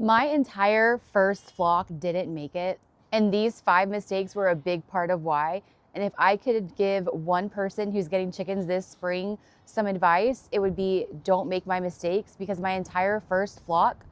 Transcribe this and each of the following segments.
My entire first flock didn't make it, and these 5 mistakes were a big part of why. And if I could give one person who's getting chickens this spring some advice, it would be don't make my mistakes, because my entire first flock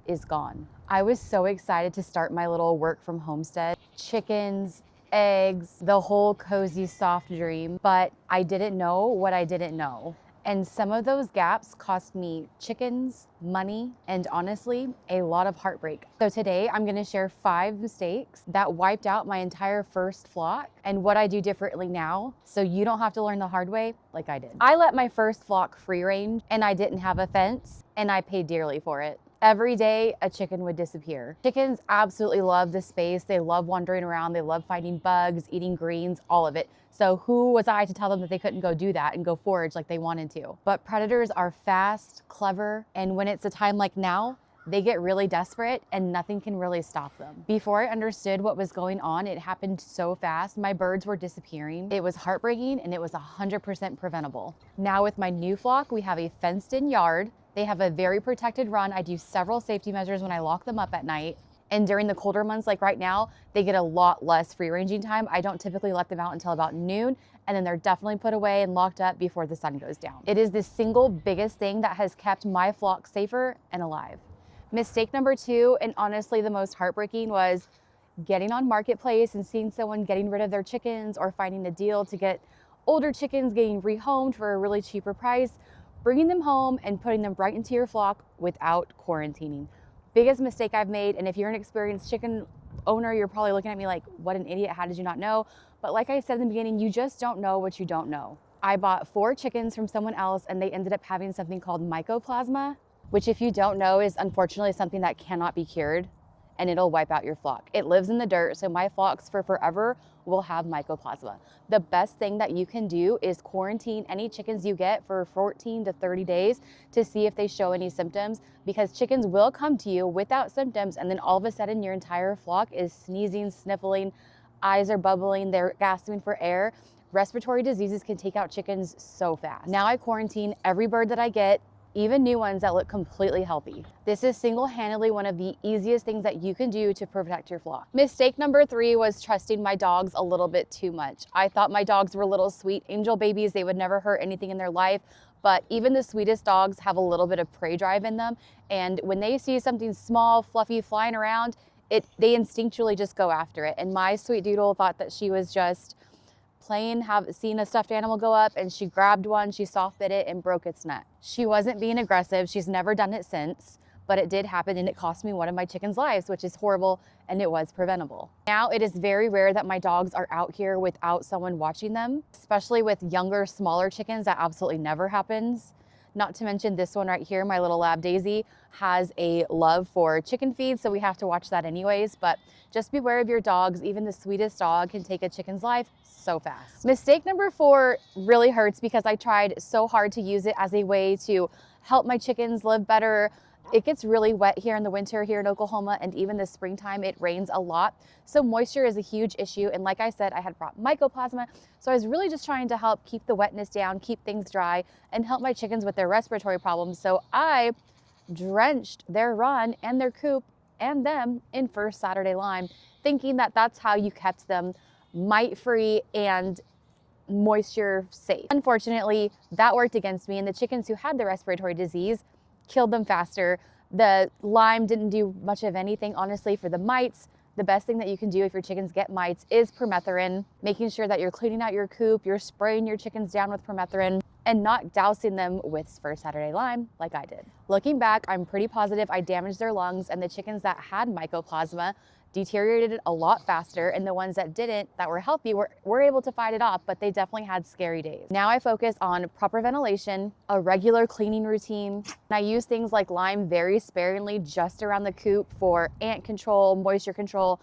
is gone. I was so excited to start my little work from homestead. Chickens, eggs, the whole cozy soft dream, but I didn't know what I didn't know. And some of those gaps cost me chickens, money, and honestly, a lot of heartbreak. So today I'm gonna share 5 mistakes that wiped out my entire first flock and what I do differently now, so you don't have to learn the hard way like I did. I let my first flock free range, and I didn't have a fence, and I paid dearly for it. Every day, a chicken would disappear. Chickens absolutely love the space. They love wandering around. They love finding bugs, eating greens, all of it. So who was I to tell them that they couldn't go do that and go forage like they wanted to? But predators are fast, clever, and when it's a time like now, they get really desperate and nothing can really stop them. Before I understood what was going on, it happened so fast. My birds were disappearing. It was heartbreaking, and it was 100% preventable. Now with my new flock, we have a fenced in yard. They have a very protected run. I do several safety measures when I lock them up at night. And during the colder months, like right now, they get a lot less free ranging time. I don't typically let them out until about noon, and then they're definitely put away and locked up before the sun goes down. It is the single biggest thing that has kept my flock safer and alive. Mistake number 2, and honestly the most heartbreaking, was getting on Marketplace and seeing someone getting rid of their chickens or finding a deal to get older chickens getting rehomed for a really cheaper price, bringing them home and putting them right into your flock without quarantining. Biggest mistake I've made, and if you're an experienced chicken owner, you're probably looking at me like, what an idiot, how did you not know? But like I said in the beginning, you just don't know what you don't know. I bought 4 chickens from someone else, and they ended up having something called mycoplasma, which, if you don't know, is unfortunately something that cannot be cured, and it'll wipe out your flock. It lives in the dirt, so my flocks for forever will have mycoplasma. The best thing that you can do is quarantine any chickens you get for 14 to 30 days to see if they show any symptoms, because chickens will come to you without symptoms, and then all of a sudden your entire flock is sneezing, sniffling, eyes are bubbling, they're gasping for air. Respiratory diseases can take out chickens so fast. Now I quarantine every bird that I get, even new ones that look completely healthy. This is single-handedly one of the easiest things that you can do to protect your flock. Mistake number 3 was trusting my dogs a little bit too much. I thought my dogs were little sweet angel babies. They would never hurt anything in their life, but even the sweetest dogs have a little bit of prey drive in them, and when they see something small, fluffy flying around, they instinctually just go after it. And my sweet doodle thought that she was just seen a stuffed animal go up, and she grabbed one, she soft bit it and broke its neck. She wasn't being aggressive. She's never done it since, but it did happen, and it cost me one of my chickens' lives, which is horrible, and it was preventable. Now it is very rare that my dogs are out here without someone watching them, especially with younger, smaller chickens. That absolutely never happens. Not to mention this one right here, my little lab Daisy, has a love for chicken feed, so we have to watch that anyways. But just beware of your dogs. Even the sweetest dog can take a chicken's life so fast. Mistake number 4 really hurts, because I tried so hard to use it as a way to help my chickens live better. It gets really wet here in the winter here in Oklahoma, and even the springtime it rains a lot. So moisture is a huge issue. And like I said, I had brought mycoplasma. So I was really just trying to help keep the wetness down, keep things dry, and help my chickens with their respiratory problems. So I drenched their run and their coop and them in First Saturday Lime, thinking that that's how you kept them mite-free and moisture safe. Unfortunately, that worked against me, and the chickens who had the respiratory disease killed them faster. The lime didn't do much of anything, honestly, for the mites. The best thing that you can do if your chickens get mites is permethrin, making sure that you're cleaning out your coop, you're spraying your chickens down with permethrin, and not dousing them with First Saturday Lime like I did. Looking back, I'm pretty positive I damaged their lungs, and the chickens that had mycoplasma deteriorated a lot faster, and the ones that didn't, that were healthy, were able to fight it off, but they definitely had scary days. Now I focus on proper ventilation, a regular cleaning routine, and I use things like lime very sparingly just around the coop for ant control, moisture control,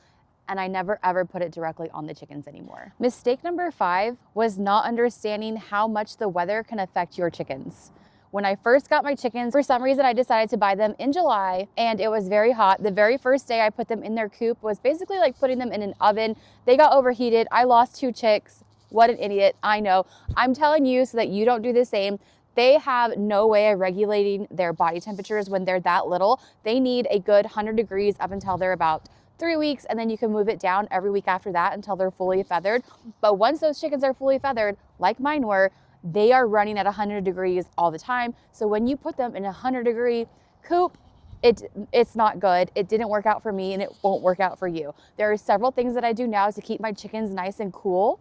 and I never ever put it directly on the chickens anymore. Mistake number 5 was not understanding how much the weather can affect your chickens. When I first got my chickens, for some reason I decided to buy them in July, and it was very hot. The very first day I put them in their coop was basically like putting them in an oven. They got overheated. I lost 2 chicks. What an idiot, I know. I'm telling you so that you don't do the same. They have no way of regulating their body temperatures when they're that little. They need a good 100 degrees up until they're about 3 weeks, and then you can move it down every week after that until they're fully feathered. But once those chickens are fully feathered, like mine were, they are running at 100 degrees all the time. So when you put them in a 100-degree coop, it's not good. It didn't work out for me, and it won't work out for you. There are several things that I do now to keep my chickens nice and cool.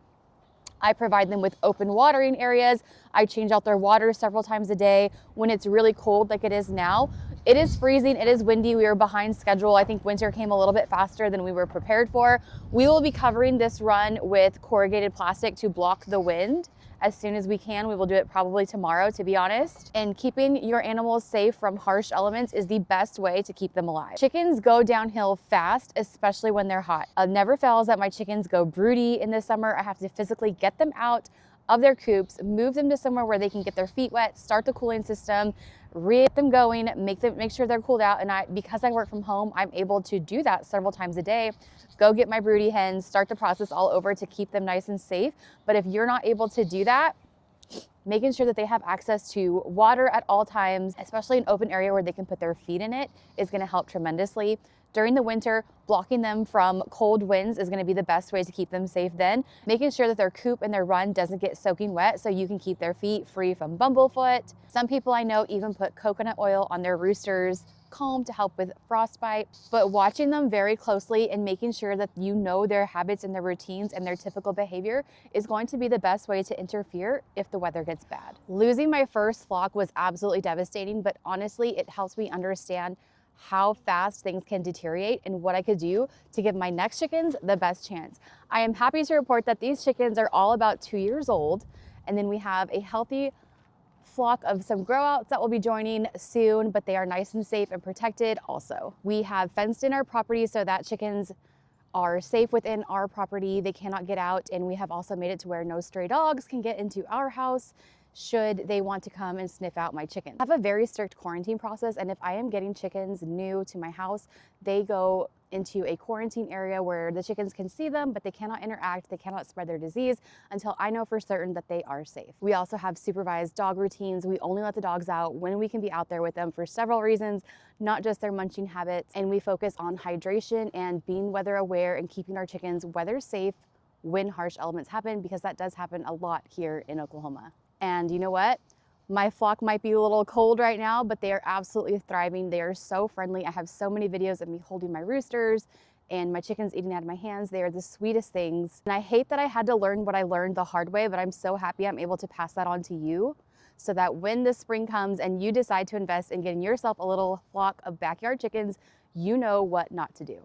I provide them with open watering areas. I change out their water several times a day when it's really cold like it is now. It is freezing, it is windy, we are behind schedule. I think winter came a little bit faster than we were prepared for. We will be covering this run with corrugated plastic to block the wind as soon as we can. We will do it probably tomorrow, to be honest. And keeping your animals safe from harsh elements is the best way to keep them alive. Chickens go downhill fast, especially when they're hot. It never fails that my chickens go broody in the summer. I have to physically get them out of their coops, move them to somewhere where they can get their feet wet, start the cooling system, get them going, make sure they're cooled out. And because I work from home, I'm able to do that several times a day. Go get my broody hens, start the process all over to keep them nice and safe. But if you're not able to do that, making sure that they have access to water at all times, especially an open area where they can put their feet in it, is going to help tremendously. During the winter, blocking them from cold winds is going to be the best way to keep them safe then. Making sure that their coop and their run doesn't get soaking wet so you can keep their feet free from bumblefoot. Some people I know even put coconut oil on their roosters' comb to help with frostbite. But watching them very closely and making sure that you know their habits and their routines and their typical behavior is going to be the best way to interfere if the weather gets bad. Losing my first flock was absolutely devastating, but honestly, it helps me understand how fast things can deteriorate and what I could do to give my next chickens the best chance. I am happy to report that these chickens are all about 2 years old, and then we have a healthy flock of some grow outs that will be joining soon, but they are nice and safe and protected also. We have fenced in our property so that chickens are safe within our property. They cannot get out, and we have also made it to where no stray dogs can get into our house should they want to come and sniff out my chickens. I have a very strict quarantine process, and if I am getting chickens new to my house, they go into a quarantine area where the chickens can see them, but they cannot interact, they cannot spread their disease until I know for certain that they are safe. We also have supervised dog routines. We only let the dogs out when we can be out there with them for several reasons, not just their munching habits. And we focus on hydration and being weather aware and keeping our chickens weather safe when harsh elements happen, because that does happen a lot here in Oklahoma. And you know what? My flock might be a little cold right now, but they are absolutely thriving. They are so friendly. I have so many videos of me holding my roosters and my chickens eating out of my hands. They are the sweetest things. And I hate that I had to learn what I learned the hard way, but I'm so happy I'm able to pass that on to you so that when the spring comes and you decide to invest in getting yourself a little flock of backyard chickens, you know what not to do.